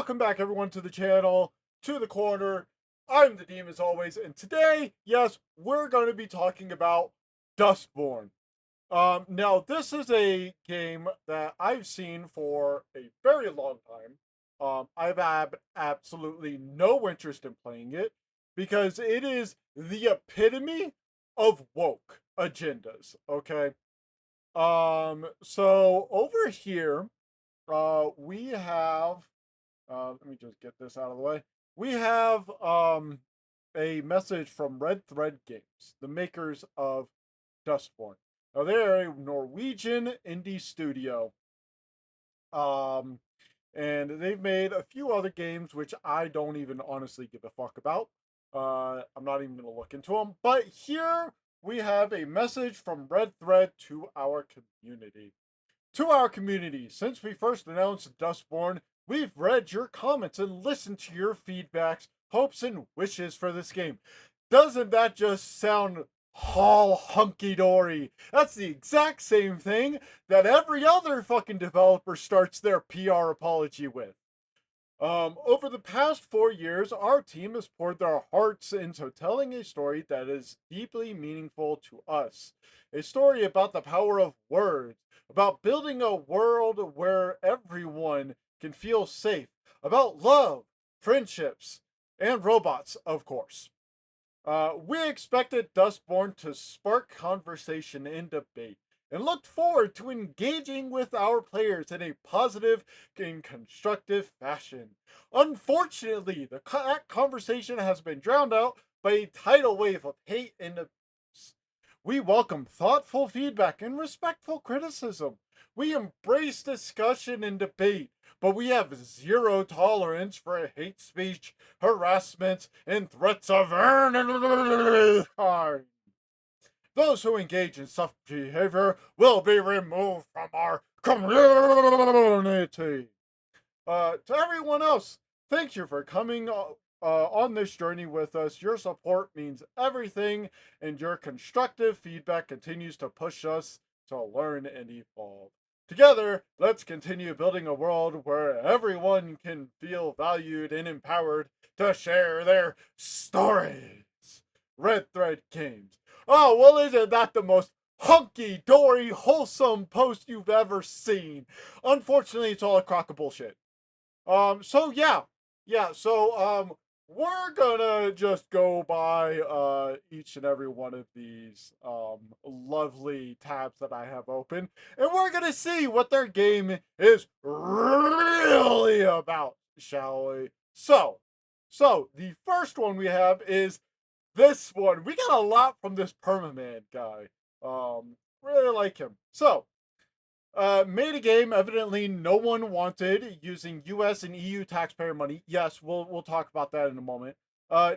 Welcome back, everyone, to the channel, to the corner. I'm the Deem as always, and today, yes, we're going to be talking about Dustborn. Now, this is a game that I've seen for a very long time. I've had absolutely no interest in playing it because it is the epitome of woke agendas, okay? So over here, we have let me just get this out of the way. We have a message from Red Thread Games, the makers of Dustborn. Now they're a Norwegian indie studio. Um, and they've made a few other games which I don't even honestly give a fuck about. I'm not even going to look into them. But here we have a message from Red Thread to our community. To our community, since we first announced Dustborn, we've read your comments and listened to your feedbacks, hopes, and wishes for this game. Doesn't that just sound all hunky-dory? That's the exact same thing that every other fucking developer starts their PR apology with. Over the past 4 years, our team has poured their hearts into telling a story that is deeply meaningful to us. A story about the power of words, about building a world where everyone can feel safe, about love, friendships, and robots, of course. We expected Dustborn to spark conversation and debate, and looked forward to engaging with our players in a positive and constructive fashion. Unfortunately, that conversation has been drowned out by a tidal wave of hate and abuse. We welcome thoughtful feedback and respectful criticism. We embrace discussion and debate, but we have zero tolerance for hate speech, harassment, and threats of harm. Those who engage in such behavior will be removed from our community. To everyone else, thank you for coming on this journey with us. Your support means everything, and your constructive feedback continues to push us to learn and evolve. Together, let's continue building a world where everyone can feel valued and empowered to share their stories. Red Thread Games. Oh, well, isn't that the most hunky-dory, wholesome post you've ever seen? Unfortunately, it's all a crock of bullshit. So we're gonna just go by each and every one of these lovely tabs that I have open, and we're gonna see what their game is really about, shall we? So the first one we have is this one. We got a lot from this Permaman guy. Really like him. So, made a game evidently no one wanted using US and EU taxpayer money. Yes, we'll talk about that in a moment.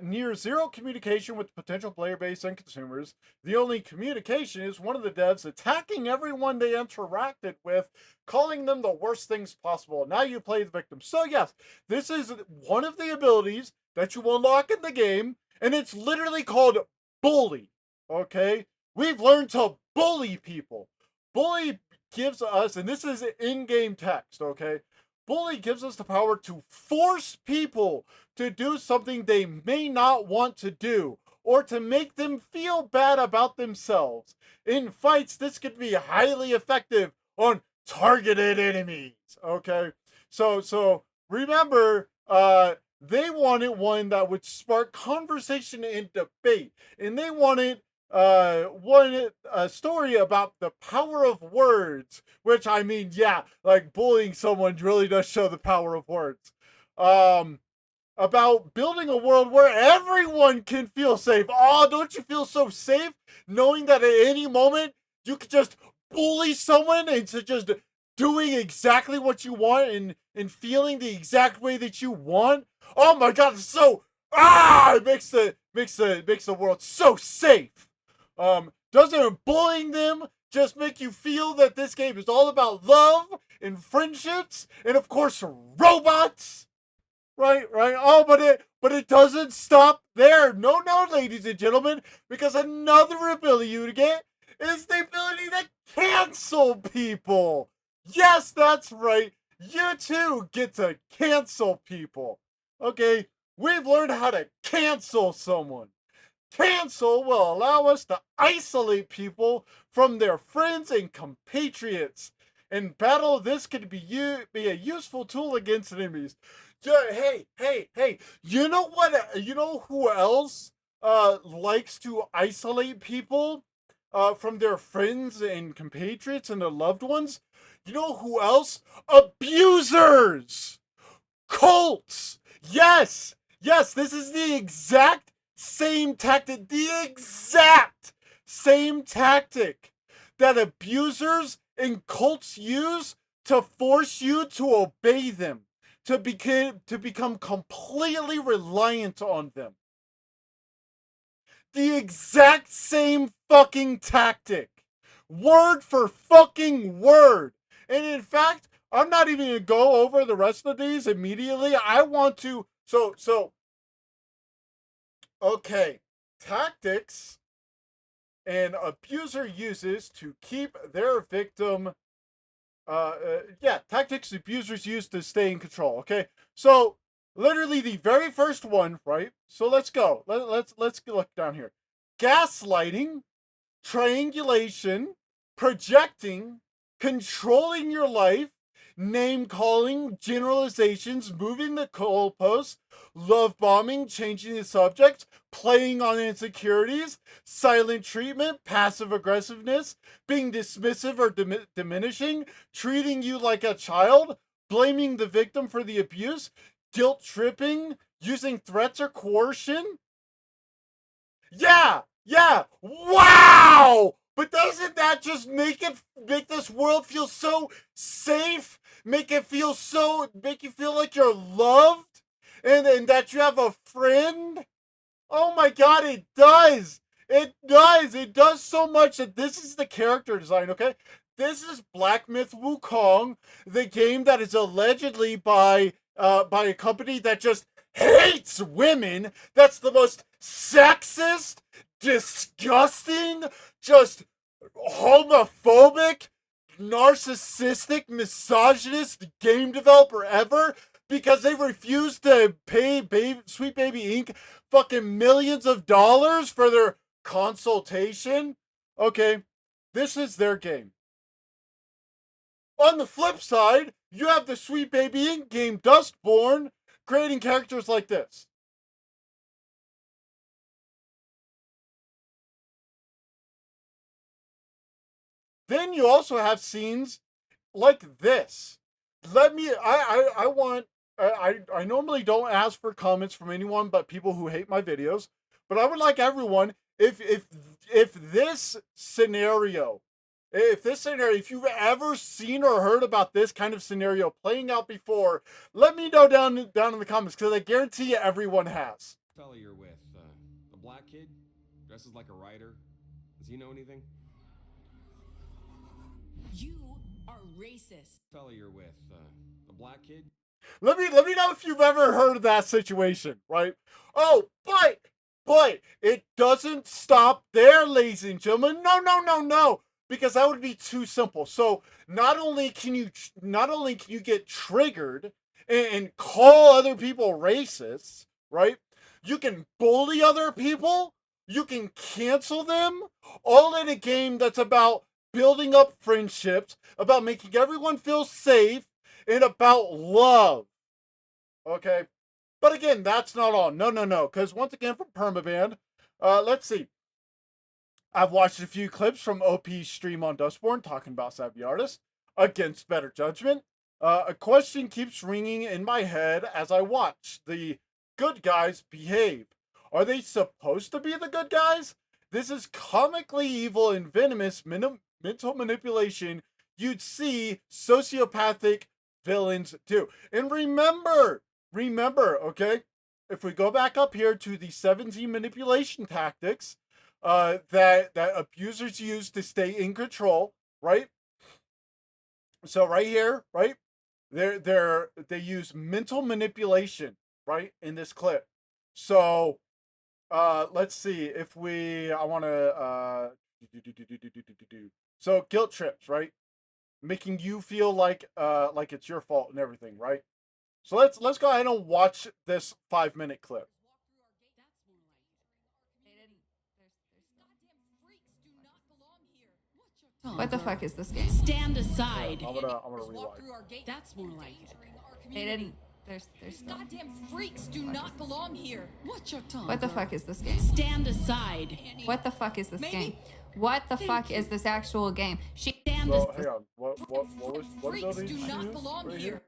Near zero communication with potential player base and consumers. The only communication is one of the devs attacking everyone they interacted with, calling them the worst things possible. Now you play the victim. So yes, this is one of the abilities that you unlock in the game, and it's literally called bully. Okay? We've learned to bully people. Bully gives us, and this is in-game text, okay? Bully gives us the power to force people to do something they may not want to do, or to make them feel bad about themselves. In fights, this could be highly effective on targeted enemies, okay? So remember, they wanted one that would spark conversation and debate, and they wanted a story about the power of words, which I mean, yeah, like bullying someone really does show the power of words. About building a world where everyone can feel safe. Oh, don't you feel so safe knowing that at any moment you could just bully someone into just doing exactly what you want and feeling the exact way that you want? Oh my god, it's so it makes the world so safe. Doesn't bullying them just make you feel that this game is all about love and friendships and of course robots? Right. Oh, but it doesn't stop there. No, ladies and gentlemen, because another ability you get is the ability to cancel people. Yes, that's right. You too get to cancel people. Okay, we've learned how to cancel someone. Cancel will allow us to isolate people from their friends and compatriots. In battle, this could be a useful tool against enemies. Hey, hey, hey! You know what? You know who else likes to isolate people from their friends and compatriots and their loved ones? You know who else? Abusers, cults. Yes, yes. This is the exact same tactic, the exact same tactic that abusers and cults use to force you to obey them, to become completely reliant on them. The exact same fucking tactic. Word for fucking word. And in fact, I'm not even gonna go over the rest of these immediately. I want to okay. Tactics an abuser uses to keep their victim yeah, tactics abusers use to stay in control. Okay, so literally the very first one, right? So let's go. Let's look down here. Gaslighting, triangulation, projecting, controlling your life, name calling, generalizations, moving the goalposts, love bombing, changing the subject, playing on insecurities, silent treatment, passive aggressiveness, being dismissive or diminishing, treating you like a child, blaming the victim for the abuse, guilt tripping, using threats or coercion. Yeah, yeah. Wow! But doesn't that just make this world feel so safe? Make you feel like you're loved and that you have a friend? Oh my god, it does. It does. It does so much that this is the character design, okay? This is Black Myth Wukong, the game that is allegedly by a company that just hates women. That's the most sexist, disgusting, just homophobic, narcissistic, misogynist game developer ever because they refuse to pay Sweet Baby Inc. fucking millions of dollars for their consultation. Okay, this is their game. On the flip side, you have the Sweet Baby Inc. game Dustborn creating characters like this. Then you also have scenes like this. Let me. I want. I normally don't ask for comments from anyone but people who hate my videos. But I would like everyone if this scenario, if you've ever seen or heard about this kind of scenario playing out before, let me know down in the comments because I guarantee you everyone has. Fella you're with, the black kid, dresses like a writer. Does he know anything? You are racist. Fella you're with, the black kid. Let me know if you've ever heard of that situation, right? Oh, but it doesn't stop there, ladies and gentlemen. No, no, no, no, because that would be too simple. So not only can you get triggered and call other people racists, right? You can bully other people. You can cancel them, all in a game that's about building up friendships, about making everyone feel safe, and about love. Okay. But again, that's not all. No, no, no. Because once again, from Permaband, let's see. I've watched a few clips from OP's stream on Dustborn talking about Savvy Artist against better judgment. A question keeps ringing in my head as I watch. The good guys behave. Are they supposed to be the good guys? This is comically evil and venomous mental manipulation you'd see sociopathic villains do. And remember, okay? If we go back up here to the 17 manipulation tactics, that abusers use to stay in control, right? So right here, right, they use mental manipulation, right, in this clip. So let's see if I want to so guilt trips, right? making you feel like it's your fault and everything, right? So let's go ahead and watch this 5-minute clip. What the fuck is this game? Stand aside. I'm gonna rewind. That's more like it. They didn't. There's no. Goddamn freaks do not belong here. Watch your tongue. What the fuck is this game? Stand aside. What the fuck is this Maybe. game? What the fuck is this actual game? She Stand So aside. hang on. What Freaks ability do she not use belong right here.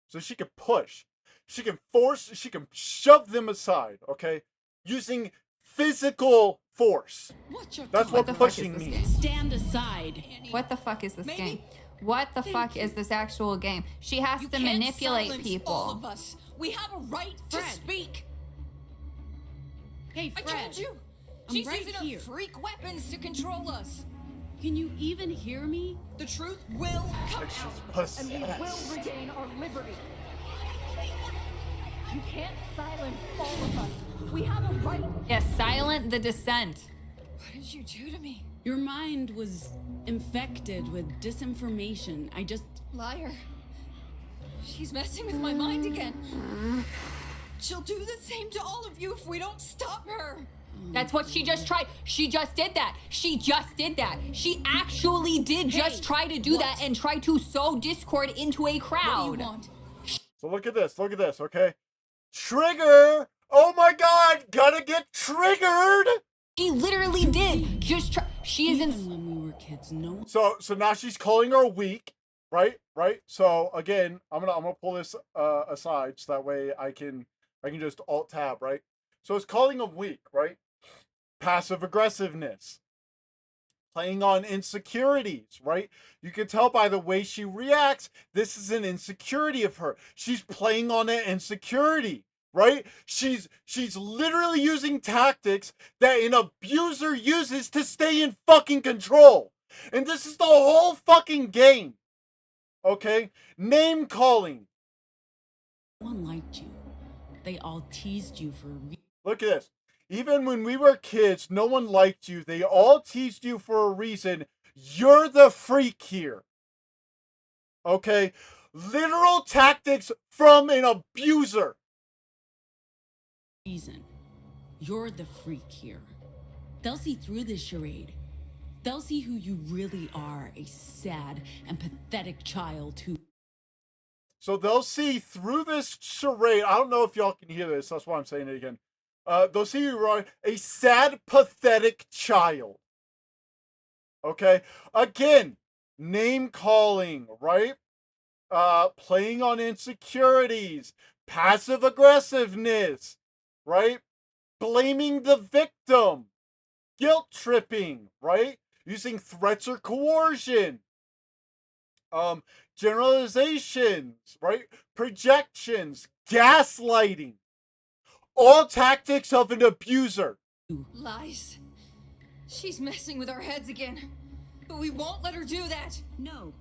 So she can push, she can force, she can shove them aside. Okay, using physical force. Watch your That's tongue. what the fuck pushing is this means. Stand aside. What the fuck is this Maybe. game? What the fuck is this actual game? She has You to can't manipulate silence people. all of us. We have a right to Fred. speak. Hey, I Fred. told you. I'm She's right using here. her freak weapons to control us. Can you even hear me? The truth will come Like she's out. And we possessed. will regain our liberty. You can't silence all of us. We have a right. Yes, silent the dissent. What did you do to me? Your mind was infected with disinformation. I just. Liar. She's messing with my mind again. She'll do the same to all of you if we don't stop her. That's what she just tried. She just did that. She just did that. She actually did just try to do that and try to sow discord into a What do crowd. you want? So look at this. Look at this. Okay, trigger. Oh my God! Gotta get triggered. She literally did. Just try. She is Even in. when we were kids, no. So now she's calling her weak, right? Right. So again, I'm gonna pull this aside so that way I can just alt tab, right? So it's calling them weak, right? Passive aggressiveness, playing on insecurities, right? You can tell by the way she reacts, this is an insecurity of her. She's playing on an insecurity, right? She's literally using tactics that an abuser uses to stay in fucking control. And this is the whole fucking game. Okay? Name calling. No one liked you. They all teased you for. Look at this. Even when we were kids, no one liked you. They all teased you for a reason. You're the freak here. Okay? Literal tactics from an abuser. Reason. You're the freak here. They'll see through this charade. They'll see who you really are, a sad and pathetic child who. So they'll see through this charade. I don't know if y'all can hear this. That's why I'm saying it again. They'll see you are a sad, pathetic child. Okay? Again, name calling, right? Playing on insecurities, passive aggressiveness, right? Blaming the victim, guilt tripping, right? Using threats or coercion. Generalizations, right? Projections, gaslighting. All tactics of an abuser. Lies. She's messing with our heads again. But we won't let her do that. No.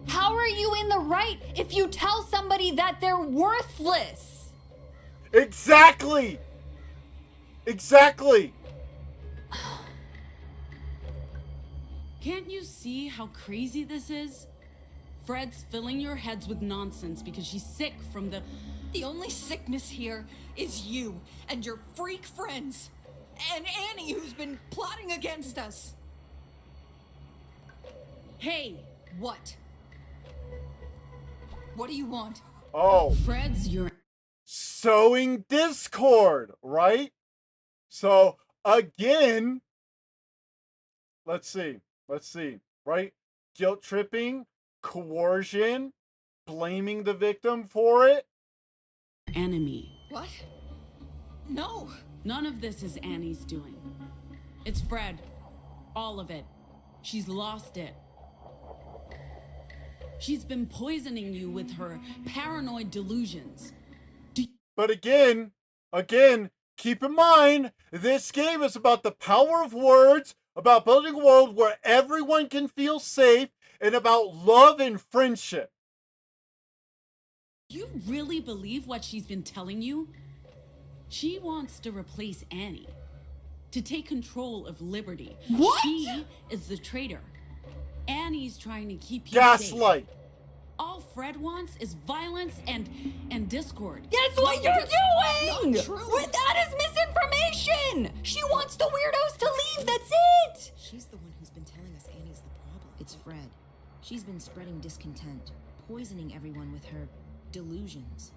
How are you in the right if you tell somebody that they're worthless? Exactly. Exactly. Can't you see how crazy this is? Fred's filling your heads with nonsense because she's sick from the. The only sickness here is you and your freak friends. And Annie, who's been plotting against us. Hey, What? What do you want? Oh, Fred's your. sowing discord, right? So again, let's see, right? Guilt tripping, coercion, blaming the victim for it. enemy. What? No. None of this is Annie's doing. It's Fred. All of it. She's lost it. She's been poisoning you with her paranoid delusions. But again, keep in mind, this game is about the power of words, about building a world where everyone can feel safe, and about love and friendship. You really believe what she's been telling you? She wants to replace Annie. To take control of Liberty. What? She is the traitor. Annie's trying to keep you Gaslight. safe. All Fred wants is violence and discord. That's what you're doing! not true. With that is misinformation! She wants the weirdos to leave, that's it! She's the one who's been telling us Annie's the problem. It's Fred. She's been spreading discontent, poisoning everyone with her delusions.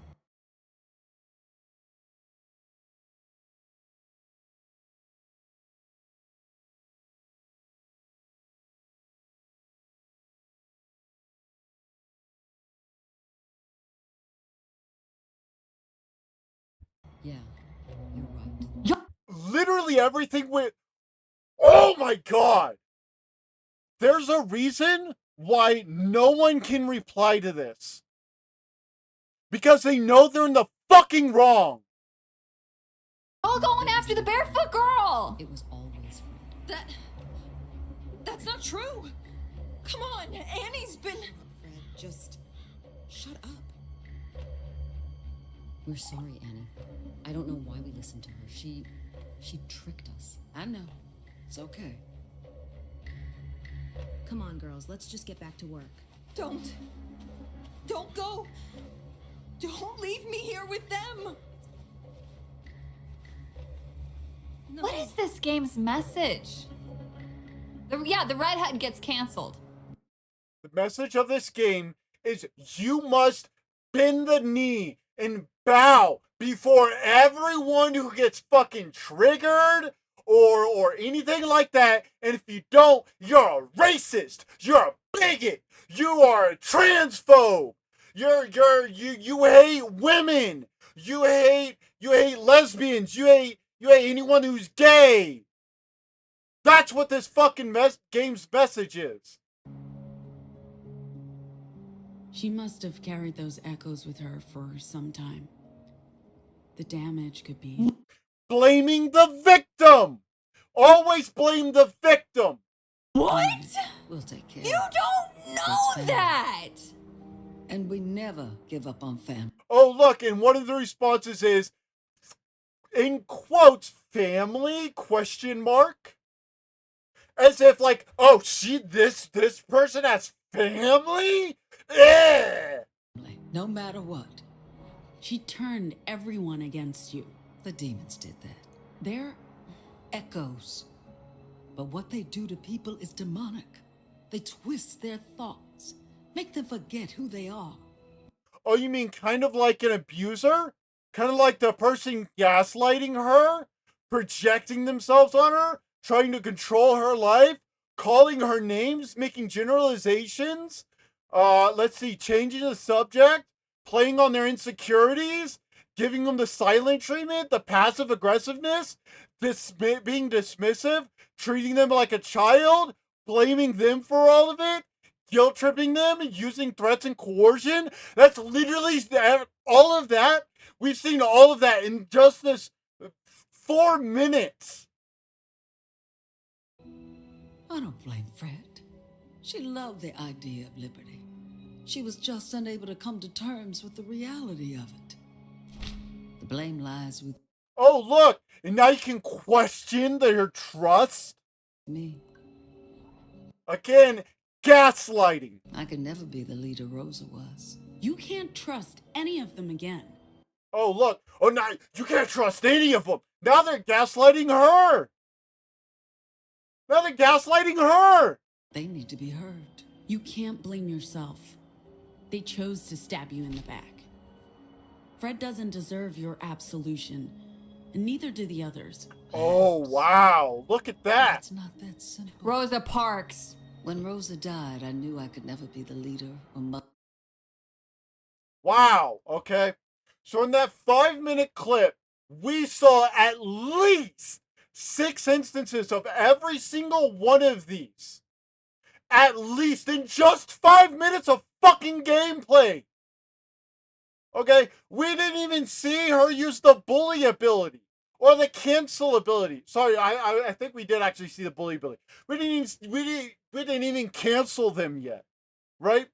Yeah, you're right. Literally everything with. Oh my god! There's a reason why no one can reply to this. Because they know they're in the fucking wrong. All going after the barefoot girl! It was always Fred. That's not true. Come on, Annie's been. Fred, just shut up. We're sorry, Annie. I don't know why we listened to her. She tricked us. I know. It's okay. Come on, girls. Let's just get back to work. Don't go. Don't leave me here with them. No. What is this game's message? The redhead gets canceled. The message of this game is you must bend the knee and bow before everyone who gets fucking triggered or anything like that. And if you don't, you're a racist. You're a bigot. You are a transphobe. You hate women. You hate lesbians. You hate anyone who's gay. That's what this fucking game's message is. She must have carried those echoes with her for some time. The damage could be... Blaming the victim. Always blame the victim. What? We'll take care. You don't know That's that! And we never give up on family. Oh, look, and one of the responses is, in quotes, family, question mark? As if like, oh, this person has family? Eh. No matter what. She turned everyone against you. The demons did that. They're... Echoes. But what they do to people is demonic. They twist their thoughts, make them forget who they are. Oh, you mean kind of like an abuser? Kind of like the person gaslighting her? Projecting themselves on her? Trying to control her life? Calling her names? Making generalizations? Let's see, changing the subject? Playing on their insecurities? Giving them the silent treatment? The passive aggressiveness? Being dismissive? Treating them like a child? Blaming them for all of it? Guilt tripping them? Using threats and coercion? That's literally all of that. We've seen all of that in just this 4 minutes. I don't blame Fred. She loved the idea of liberty. She was just unable to come to terms with the reality of it. The blame lies with Oh, look! And now you can question their trust? me. Again, gaslighting. I could never be the leader Rosa was. You can't trust any of them again. Oh, look. Oh, now you can't trust any of them. Now they're gaslighting her. Now they're gaslighting her. They need to be heard. You can't blame yourself. They chose to stab you in the back. Fred doesn't deserve your absolution, and neither do the others. Oh, wow. Look at that. It's not that simple. Rosa Parks. When Rosa died, I knew I could never be the leader or mother. Wow. Okay. So in that 5-minute clip, we saw at least 6 instances of every single one of these. At least in just 5 minutes of fucking gameplay. Okay, we didn't even see her use the bully ability or the cancel ability. Sorry, I think we did actually see the bully ability. We didn't even cancel them yet, right?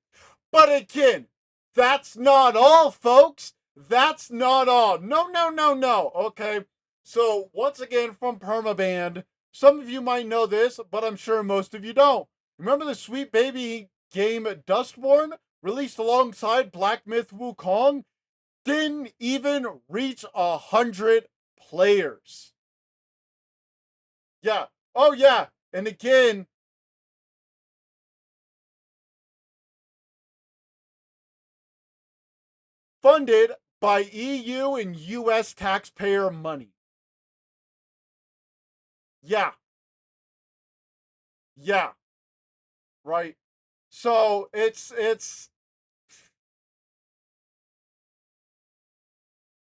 But again, that's not all, folks. That's not all. No. Okay, so once again from Permaband, some of you might know this, but I'm sure most of you don't. Remember the sweet baby game Dustborn, released alongside Black Myth Wukong? Didn't even reach 100 players. Yeah. Oh, yeah. And again, funded by EU and US taxpayer money. Yeah. Yeah. Right. So it's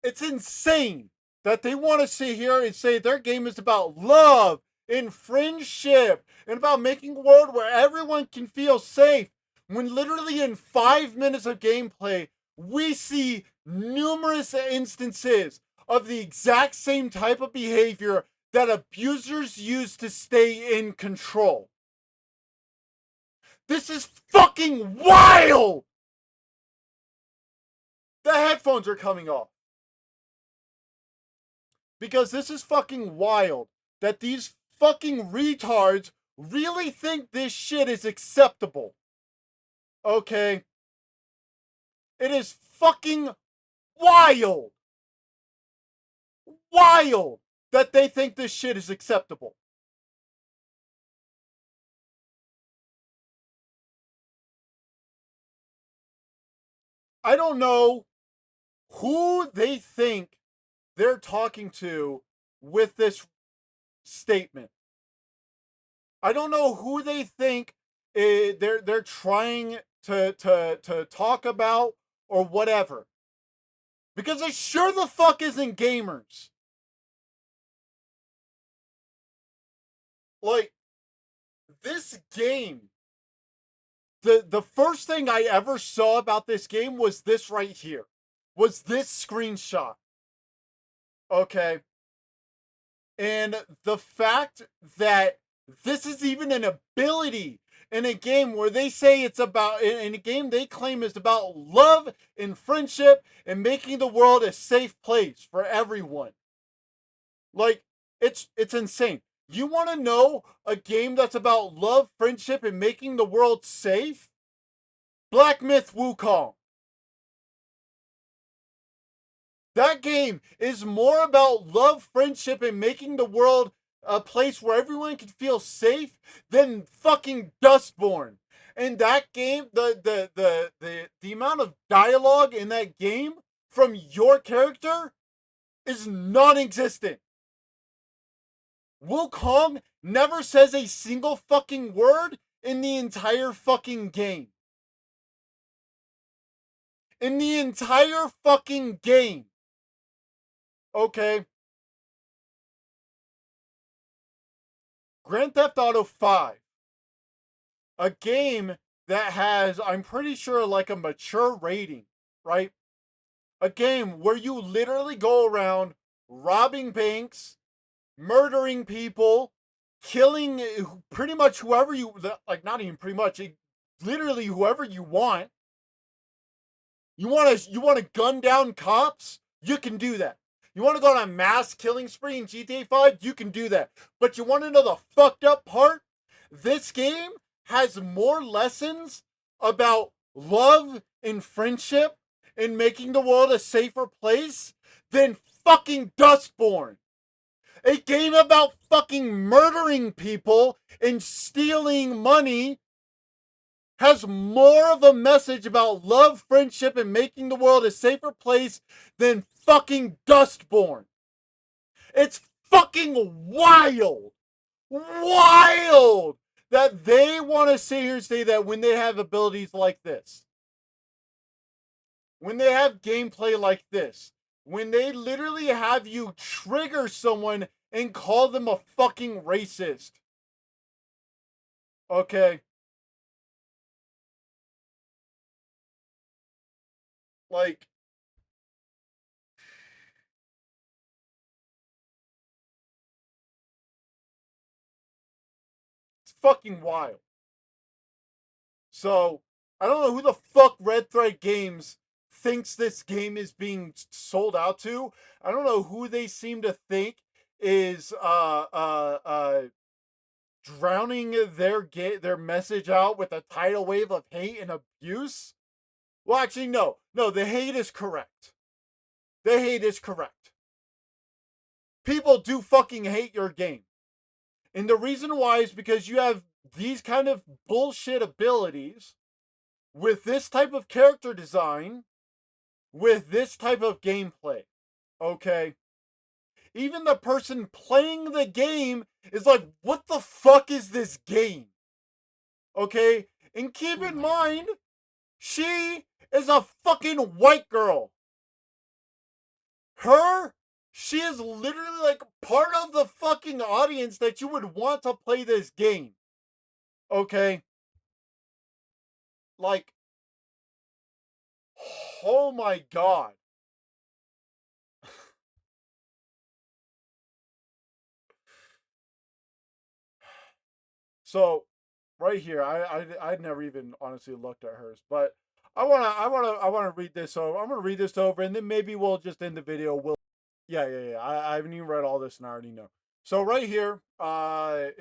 insane that they want to sit here and say their game is about love and friendship and about making a world where everyone can feel safe, when literally in 5 minutes of gameplay we see numerous instances of the exact same type of behavior that abusers use to stay in control. This is fucking wild! The headphones are coming off. Because this is fucking wild that these fucking retards really think this shit is acceptable. Okay? It is fucking wild. Wild that they think this shit is acceptable. I don't know who they think they're talking to with this statement. I don't know who they think they're trying to talk about or whatever. Because it sure the fuck isn't gamers. Like, this game, the first thing I ever saw about this game was this right here. Was this screenshot. Okay? And the fact that this is even an ability in a game where they say it's about, in a game they claim is about love and friendship and making the world a safe place for everyone. Like, it's insane. You want to know a game that's about love, friendship, and making the world safe? Black Myth Wukong. That game is more about love, friendship, and making the world a place where everyone can feel safe than fucking Dustborn. And that game, the amount of dialogue in that game from your character is non-existent. Wukong never says a single fucking word in the entire fucking game. In the entire fucking game. Okay. Grand Theft Auto 5. A game that has, I'm pretty sure, like a mature rating, right? A game where you literally go around robbing banks, murdering people, killing pretty much whoever you, like, not even pretty much, literally whoever you want. You want to gun down cops? You can do that. You want to go on a mass killing spree in GTA 5? You can do that. But you want to know the fucked up part? This game has more lessons about love and friendship and making the world a safer place than fucking Dustborn. A game about fucking murdering people and stealing money has more of a message about love, friendship, and making the world a safer place than fucking Dustborn. It's fucking wild. Wild that they want to sit here and say that when they have abilities like this, when they have gameplay like this, when they literally have you trigger someone and call them a fucking racist. Okay. Like, it's fucking wild. So, I don't know who the fuck Red Thread Games thinks this game is being sold out to. I don't know who they seem to think is drowning their message out with a tidal wave of hate and abuse. Well, actually, no, the hate is correct. The hate is correct. People do fucking hate your game. And the reason why is because you have these kind of bullshit abilities with this type of character design, with this type of gameplay. Okay? Even the person playing the game is like, what the fuck is this game? Okay? And keep in mind, she is a fucking white girl. She is literally like part of the fucking audience that you would want to play this game. Okay? Like, oh my god. So, right here, I'd never even honestly looked at hers, but I wanna read this over. I'm gonna read this over, and then maybe we'll just end the video. Yeah. I haven't even read all this, and I already know. So right here, I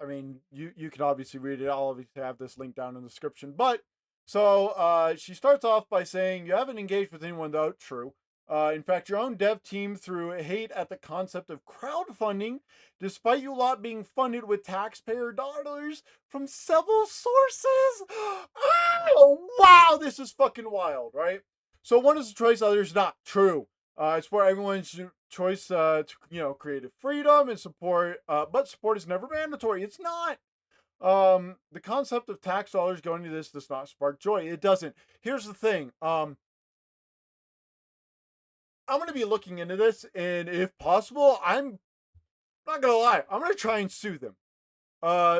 mean, you can obviously read it. I'll obviously have this link down in the description. But so she starts off by saying, "You haven't engaged with anyone, though." True. In fact, your own dev team threw hate at the concept of crowdfunding, despite you lot being funded with taxpayer dollars from several sources. Oh, wow, this is fucking wild, right? So one is a choice, others not. True. It's for everyone's choice to, creative freedom and support, but support is never mandatory. It's not. The concept of tax dollars going to this does not spark joy. It doesn't. Here's the thing. I'm going to be looking into this, and if possible, I'm not going to lie, I'm going to try and sue them.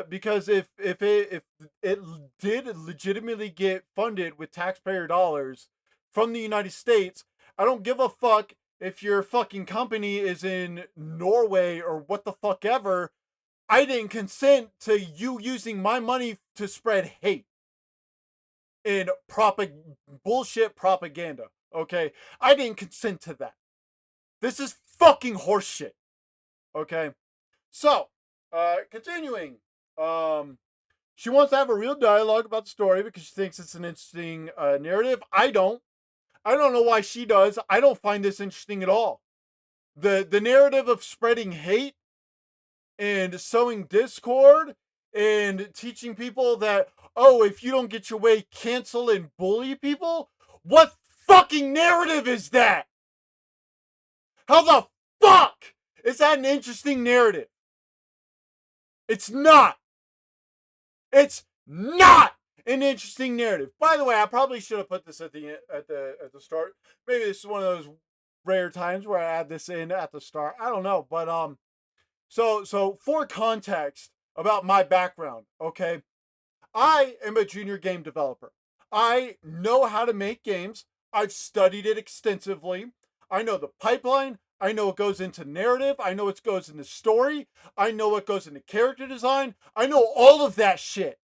Because if it did legitimately get funded with taxpayer dollars from the United States, I don't give a fuck if your fucking company is in Norway or what the fuck ever. I didn't consent to you using my money to spread hate and bullshit propaganda. Okay, I didn't consent to that. This is fucking horseshit. Okay, so continuing. She wants to have a real dialogue about the story because she thinks it's an interesting narrative. I don't know why she does. I don't find this interesting at all. The narrative of spreading hate and sowing discord and teaching people that, oh, if you don't get your way, cancel and bully people. What fucking narrative is that? How the fuck is that an interesting narrative? It's not. It's not an interesting narrative. By the way, I probably should have put this at the start. Maybe this is one of those rare times where I add this in at the start. I don't know, but so for context about my background, okay, I am a junior game developer. I know how to make games. I've studied it extensively. I know the pipeline. I know what goes into narrative. I know what goes into story. I know what goes into character design. I know all of that shit.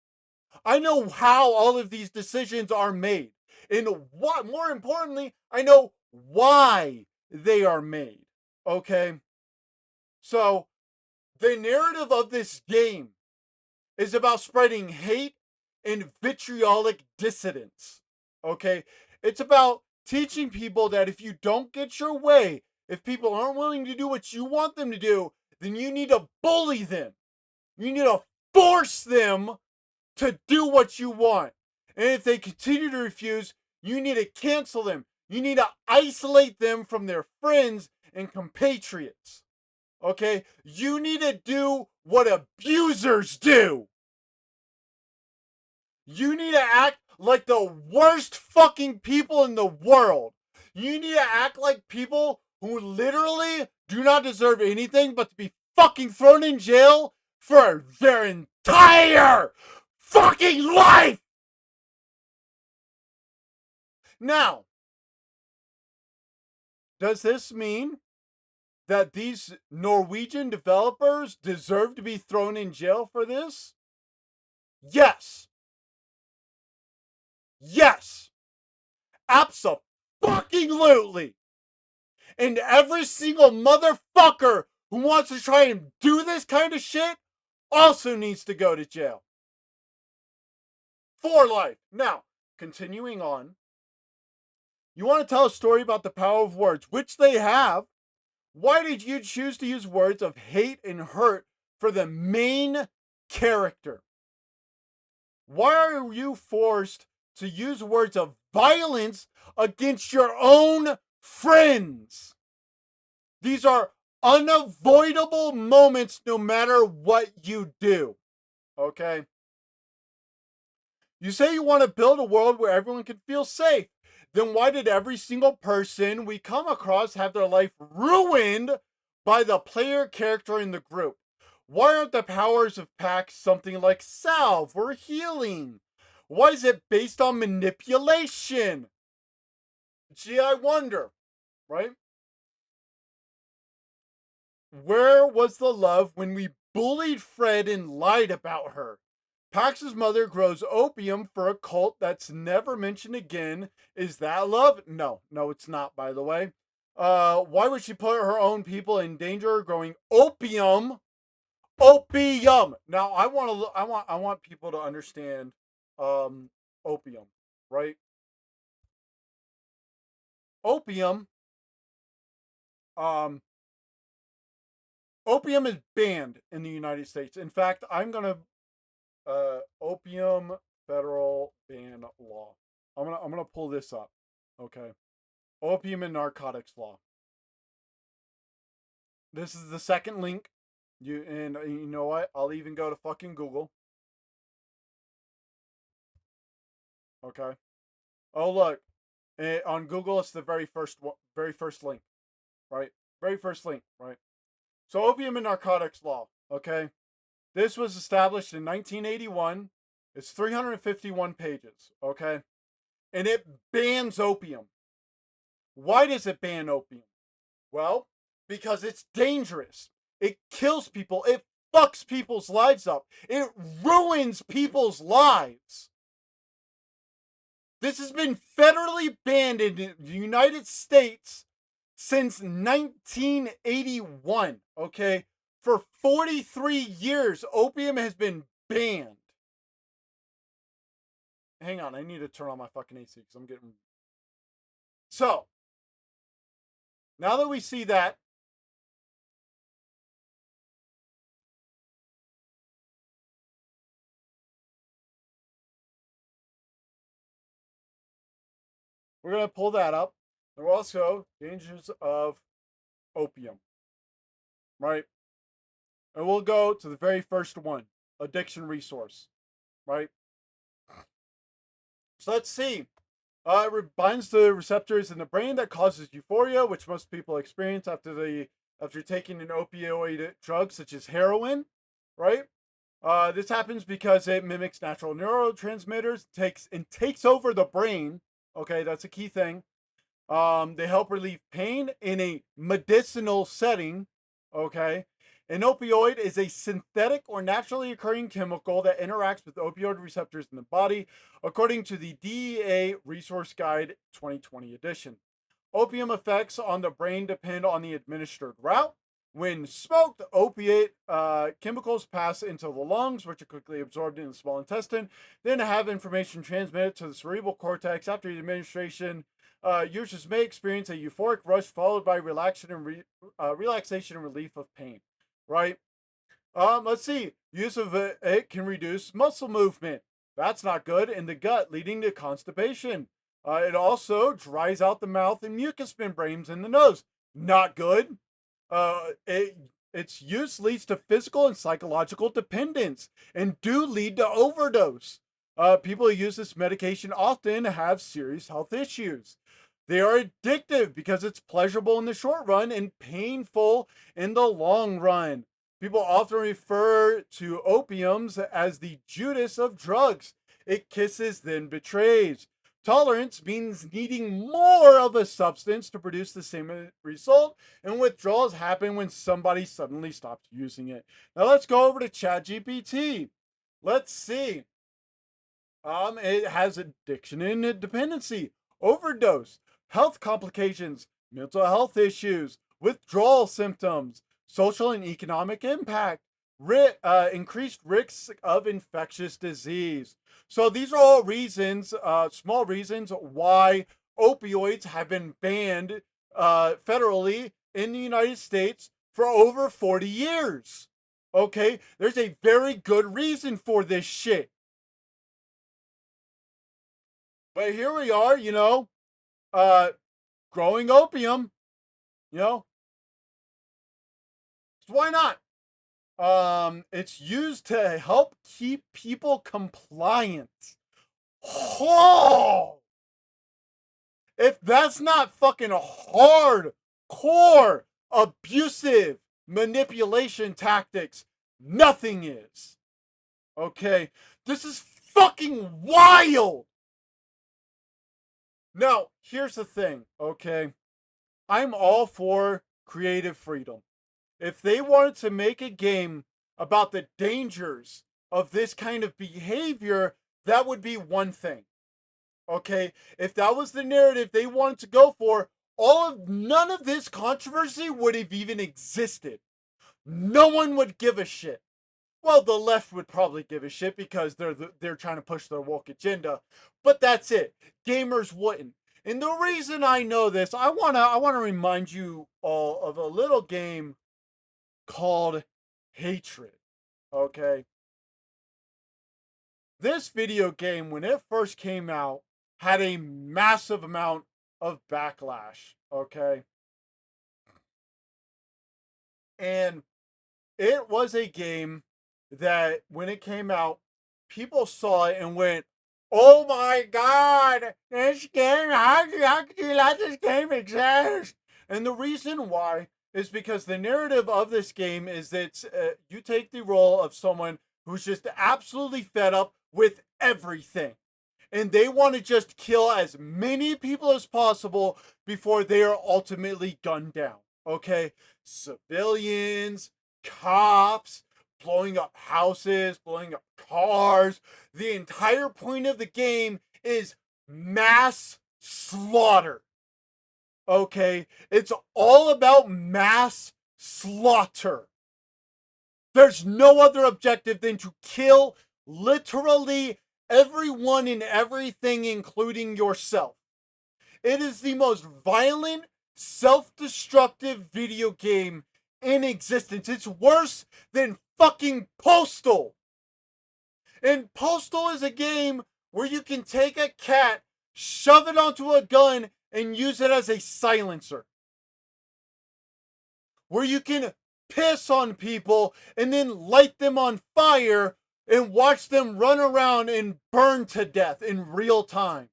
I know how all of these decisions are made. And what, more importantly, I know why they are made. Okay? So, the narrative of this game is about spreading hate and vitriolic dissidence. Okay? It's about teaching people that if you don't get your way, if people aren't willing to do what you want them to do, then you need to bully them. You need to force them to do what you want. And if they continue to refuse, you need to cancel them. You need to isolate them from their friends and compatriots. Okay? You need to do what abusers do. You need to act like the worst fucking people in the world. You need to act like people who literally do not deserve anything but to be fucking thrown in jail for their entire fucking life. Now, does this mean that these Norwegian developers deserve to be thrown in jail for this? Yes. Yes. Abso-fucking-lutely. And every single motherfucker who wants to try and do this kind of shit also needs to go to jail. For life. Now, continuing on. You want to tell a story about the power of words, which they have. Why did you choose to use words of hate and hurt for the main character? Why are you forced to use words of violence against your own friends? These are unavoidable moments no matter what you do. Okay? You say you want to build a world where everyone can feel safe. Then why did every single person we come across have their life ruined by the player character in the group? Why aren't the powers of packs something like salve or healing? Why is it based on manipulation? Gee, I wonder, right? Where was the love when we bullied Fred and lied about her? Pax's mother grows opium for a cult that's never mentioned again. Is that love? No, it's not, by the way. Why would she put her own people in danger growing opium? Opium. Now, I want people to understand opium, right? Opium opium is banned in the United States. In fact, I'm going to opium federal ban law. I'm gonna pull this up. Okay. Opium and narcotics law. This is the second link. You know what? I'll even go to fucking Google. Okay. Oh look. On Google it's the very first link. Right? Very first link, right? So opium and narcotics law, okay? This was established in 1981. It's 351 pages, okay? And it bans opium. Why does it ban opium? Well, because it's dangerous. It kills people. It fucks people's lives up. It ruins people's lives. This has been federally banned in the United States since 1981, okay? For 43 years, opium has been banned. Hang on, I need to turn on my fucking AC because I'm getting... So, now that we see that, we're going to pull that up. There are also dangers of opium, right? And we'll go to the very first one, addiction resource, right? So let's see. It binds the receptors in the brain that causes euphoria, which most people experience after taking an opioid drug such as heroin, right? This happens because it mimics natural neurotransmitters, takes over the brain. Okay, that's a key thing. They help relieve pain in a medicinal setting. Okay. An opioid is a synthetic or naturally occurring chemical that interacts with opioid receptors in the body, according to the DEA Resource Guide 2020 edition. Opium effects on the brain depend on the administered route. When smoked, opiate chemicals pass into the lungs, which are quickly absorbed in the small intestine, then have information transmitted to the cerebral cortex. After the administration, users may experience a euphoric rush followed by relaxation and relief of pain. Right? Let's see. Use of it can reduce muscle movement. That's not good in the gut, leading to constipation. It also dries out the mouth and mucous membranes in the nose. Not good. Its use leads to physical and psychological dependence and do lead to overdose. People who use this medication often have serious health issues. They are addictive because it's pleasurable in the short run and painful in the long run. People often refer to opiums as the Judas of drugs. It kisses, then betrays. Tolerance means needing more of a substance to produce the same result, and withdrawals happen when somebody suddenly stops using it. Now let's go over to ChatGPT. Let's see. It has addiction and dependency, overdose, health complications, mental health issues, withdrawal symptoms, social and economic impact, increased risks of infectious disease. So these are all reasons, small reasons why opioids have been banned federally in the United States for over 40 years. Okay, there's a very good reason for this shit. But here we are, growing opium, so why not? It's used to help keep people compliant. Oh, if that's not fucking hardcore abusive manipulation tactics, nothing is. Okay, this is fucking wild. Now, here's the thing, okay? I'm all for creative freedom. If they wanted to make a game about the dangers of this kind of behavior, that would be one thing. Okay? If that was the narrative they wanted to go for, none of this controversy would have even existed. No one would give a shit. Well, the left would probably give a shit because they're trying to push their woke agenda, but that's it. Gamers wouldn't. And the reason I know this, I wanna remind you all of a little game called Hatred. Okay. This video game, when it first came out, had a massive amount of backlash. Okay. And it was a game that when it came out, people saw it and went, "Oh my god, this game, how could you let this game exist?" And the reason why is because the narrative of this game is that you take the role of someone who's just absolutely fed up with everything. And they want to just kill as many people as possible before they are ultimately gunned down. Okay? Civilians, cops, blowing up houses, blowing up cars. The entire point of the game is mass slaughter. Okay? It's all about mass slaughter. There's no other objective than to kill literally everyone and everything, including yourself. It is the most violent, self-destructive video game in existence. It's worse than fucking Postal. And Postal is a game where you can take a cat, shove it onto a gun, and use it as a silencer. Where you can piss on people and then light them on fire and watch them run around and burn to death in real time.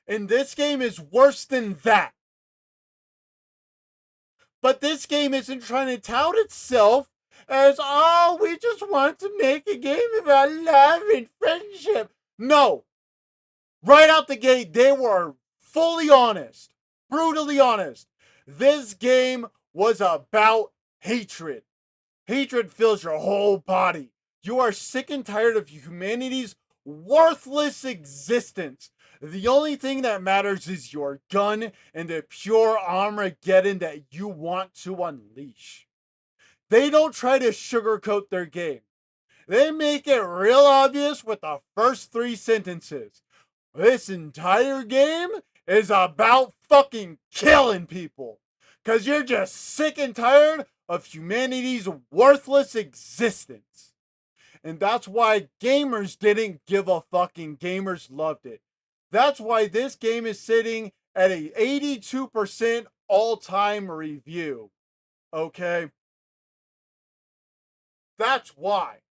And this game is worse than that. But this game isn't trying to tout itself as, "Oh, we just want to make a game about love and friendship." No. Right out the gate, they were fully honest, brutally honest. This game was about hatred. Hatred fills your whole body. You are sick and tired of humanity's worthless existence. The only thing that matters is your gun and the pure Armageddon that you want to unleash. They don't try to sugarcoat their game. They make it real obvious with the first 3 sentences. This entire game is about fucking killing people. Because you're just sick and tired of humanity's worthless existence. And that's why gamers didn't give a fucking. Gamers loved it. That's why this game is sitting at a 82% all-time review. Okay? That's why.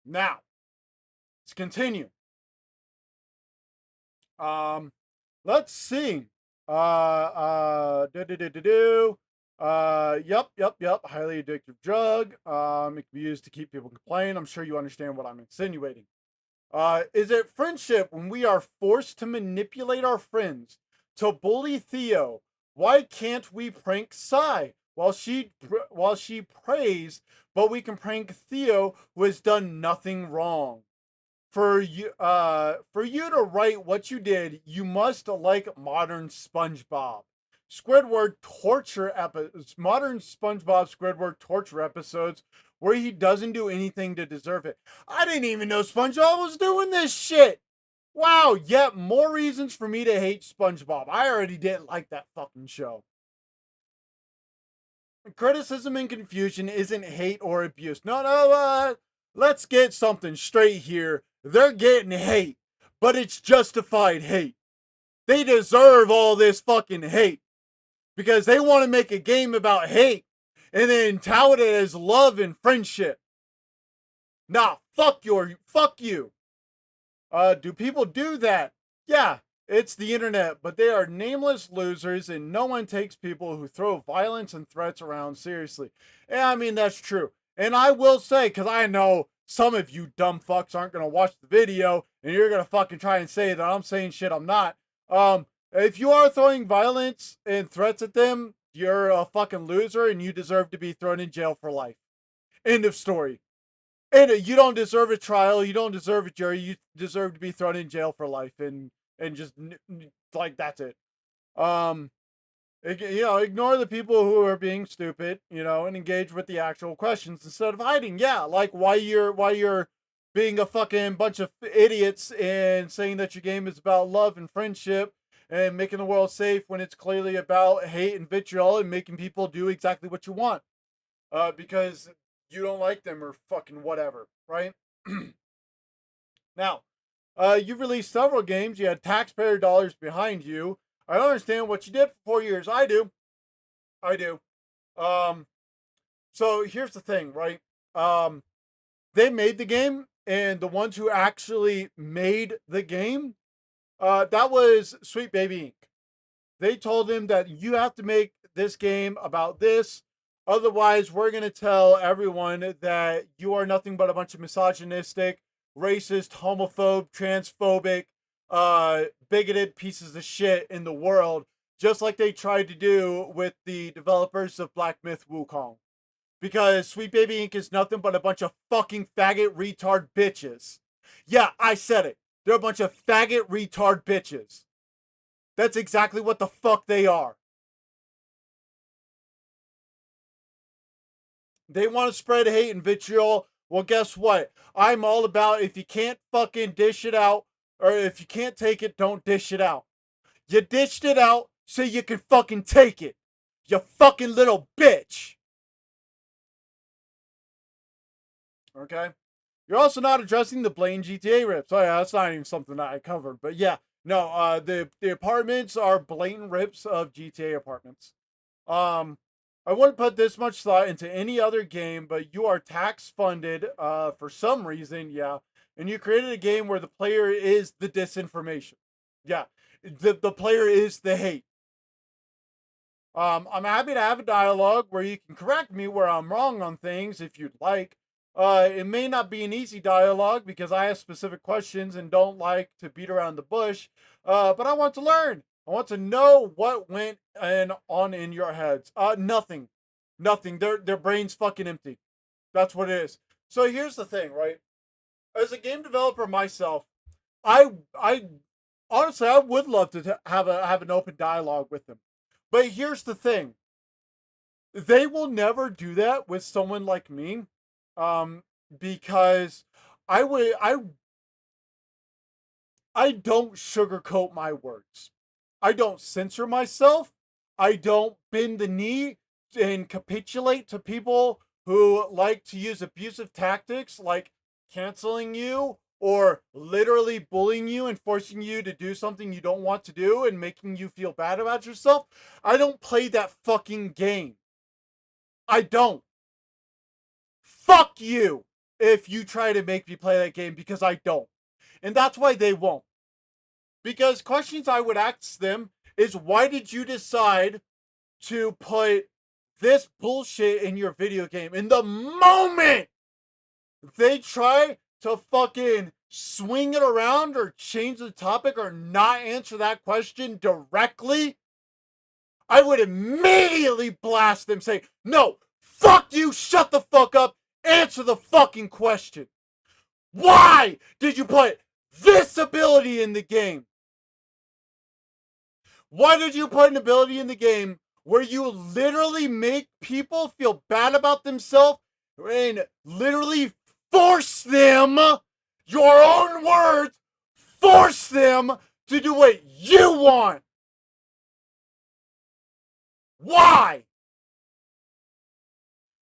Now, let's continue. Let's see. Yep. Highly addictive drug. It can be used to keep people compliant. I'm sure you understand what I'm insinuating. Is it friendship when we are forced to manipulate our friends to bully Theo? Why can't we prank Sai while she prays, but we can prank Theo who has done nothing wrong? For you to write what you did, you must like modern SpongeBob. Squidward torture episodes, modern SpongeBob Squidward torture episodes where he doesn't do anything to deserve it. I didn't even know SpongeBob was doing this shit. Wow, yet more reasons for me to hate SpongeBob. I already didn't like that fucking show. Criticism and confusion isn't hate or abuse. No, let's get something straight here. They're getting hate, but it's justified hate. They deserve all this fucking hate because they want to make a game about hate and then tout it as love and friendship. Nah, fuck you. Do people do that? Yeah, it's the internet, but they are nameless losers and no one takes people who throw violence and threats around seriously. Yeah, I mean, that's true. And I will say, because I know some of you dumb fucks aren't going to watch the video and you're going to fucking try and say that I'm saying shit I'm not. If you are throwing violence and threats at them, you're a fucking loser and you deserve to be thrown in jail for life. End of story. And you don't deserve a trial. You don't deserve a jury. You deserve to be thrown in jail for life, and just like that's it. Ignore the people who are being stupid, and engage with the actual questions instead of hiding. Yeah, like why you're being a fucking bunch of idiots and saying that your game is about love and friendship and making the world safe when it's clearly about hate and vitriol and making people do exactly what you want. Because you don't like them or fucking whatever, right? Now, you've released several games. You had taxpayer dollars behind you. I don't understand what you did for 4 years. I do. So here's the thing, right? They made the game, and the ones who actually made the game, that was Sweet Baby Inc. They told him that you have to make this game about this. Otherwise, we're going to tell everyone that you are nothing but a bunch of misogynistic, racist, homophobe, transphobic, bigoted pieces of shit in the world, just like they tried to do with the developers of Black Myth Wukong. Because Sweet Baby Inc. is nothing but a bunch of fucking faggot retard bitches. Yeah, I said it. They're a bunch of faggot retard bitches. That's exactly what the fuck they are. They want to spread hate and vitriol. Well, guess what? I'm all about if you can't fucking dish it out, or if you can't take it, don't dish it out. You dished it out so you can fucking take it. You fucking little bitch. Okay? You're also not addressing the blatant GTA rips. Oh yeah, that's not even something that I covered. But yeah, no, the apartments are blatant rips of GTA apartments. I wouldn't put this much thought into any other game, but you are tax funded for some reason, yeah. And you created a game where the player is the disinformation. Yeah, the player is the hate. I'm happy to have a dialogue where you can correct me where I'm wrong on things if you'd like. It may not be an easy dialogue because I ask specific questions and don't like to beat around the bush, but I want to learn. I want to know what went on in your heads. Nothing. Their brain's fucking empty. That's what it is. So here's the thing, right? As a game developer myself, I honestly I would love to have an open dialogue with them. But here's the thing. They will never do that with someone like me. Because I don't sugarcoat my words. I don't censor myself. I don't bend the knee and capitulate to people who like to use abusive tactics like canceling you or literally bullying you and forcing you to do something you don't want to do and making you feel bad about yourself. I don't play that fucking game. I don't. Fuck you if you try to make me play that game because I don't. And that's why they won't. Because questions I would ask them is why did you decide to put this bullshit in your video game? In the moment they try to fucking swing it around or change the topic or not answer that question directly, I would immediately blast them saying, no, fuck you, shut the fuck up, answer the fucking question. Why did you put this ability in the game? Why did you put an ability in the game where you literally make people feel bad about themselves and literally force them, your own words, force them to do what you want? Why?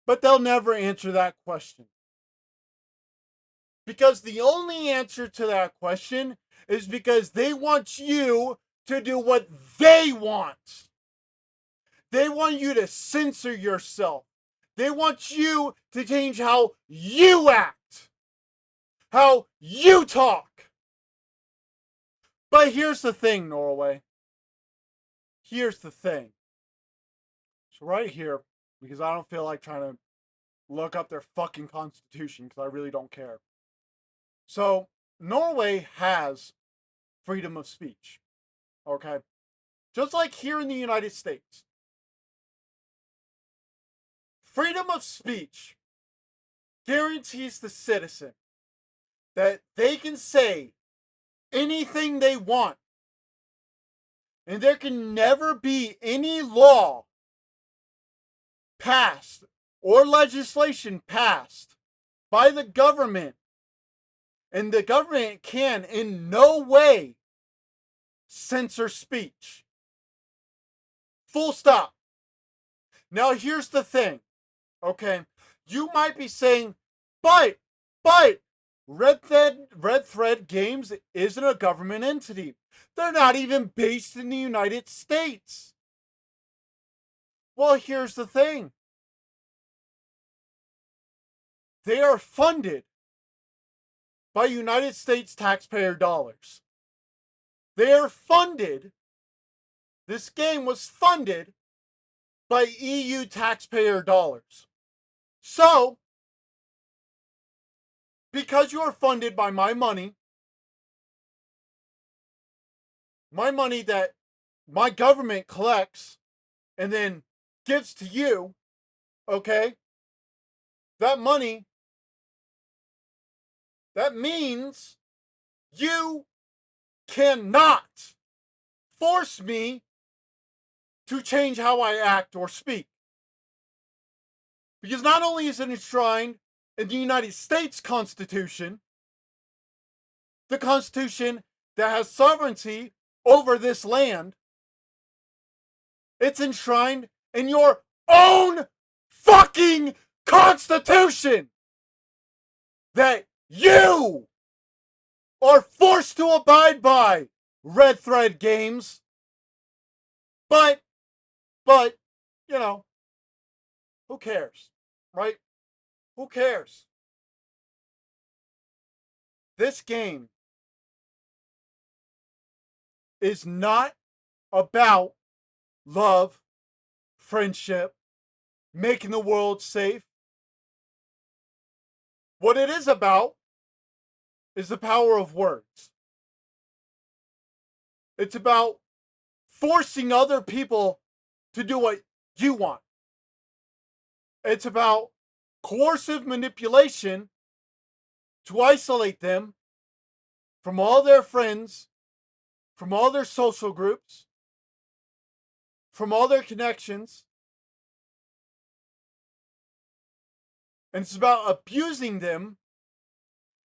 But they'll never answer that question. Because the only answer to that question is because they want you to do what they want. They want you to censor yourself. They want you to change how you act, how you talk. But here's the thing, Norway. Here's the thing. So right here, because I don't feel like trying to look up their fucking constitution because I really don't care. So Norway has freedom of speech. Okay? Just like here in the United States. Freedom of speech guarantees the citizen that they can say anything they want. And there can never be any law passed or legislation passed by the government. And the government can in no way censor speech. Full stop. Now here's the thing. Okay, you might be saying, but, Red Thread Games isn't a government entity. They're not even based in the United States. Well, here's the thing. They are funded by United States taxpayer dollars. They are funded, this game was funded by EU taxpayer dollars. So, because you are funded by my money that my government collects and then gives to you, okay? That money, that means you cannot force me to change how I act or speak. Because not only is it enshrined in the United States Constitution, the Constitution that has sovereignty over this land, it's enshrined in your own fucking Constitution that you are forced to abide by, Red Thread Games. But, you know, who cares, right? Who cares? This game is not about love, friendship, making the world safe. What it is about is the power of words. It's about forcing other people to do what you want. It's about coercive manipulation to isolate them from all their friends, from all their social groups, from all their connections. And it's about abusing them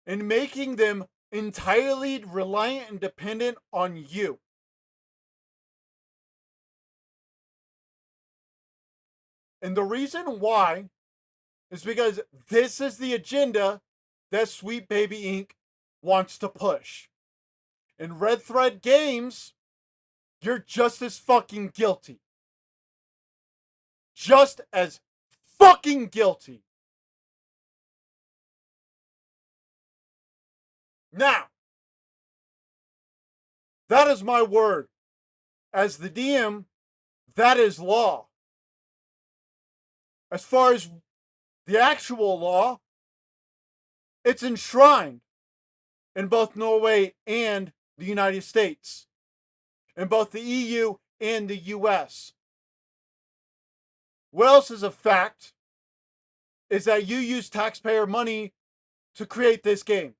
and making them entirely reliant and dependent on you. And the reason why is because this is the agenda that Sweet Baby Inc. wants to push. In Red Thread Games, you're just as fucking guilty. Just as fucking guilty. Now, that is my word. As the DM, that is law. As far as the actual law, it's enshrined in both Norway and the United States, in both the EU and the US. What else is a fact is that you use taxpayer money to create this game.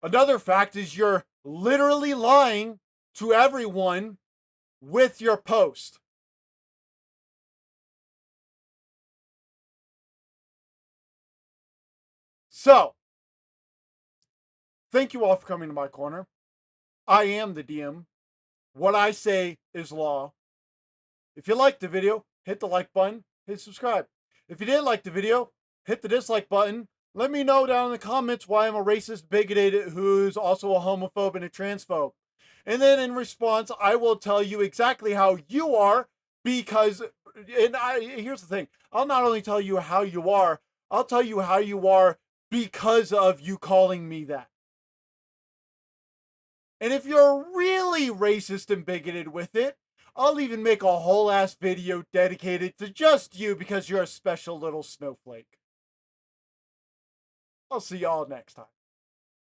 Another fact is you're literally lying to everyone with your post. So, thank you all for coming to my corner. I am the DM. What I say is law. If you liked the video, hit the like button, hit subscribe. If you didn't like the video, hit the dislike button. Let me know down in the comments why I'm a racist, bigoted, who's also a homophobe and a transphobe. And then in response, I will tell you exactly how you are, because, here's the thing, I'll not only tell you how you are, I'll tell you how you are because of you calling me that. And if you're really racist and bigoted with it, I'll even make a whole ass video dedicated to just you because you're a special little snowflake. I'll see y'all next time.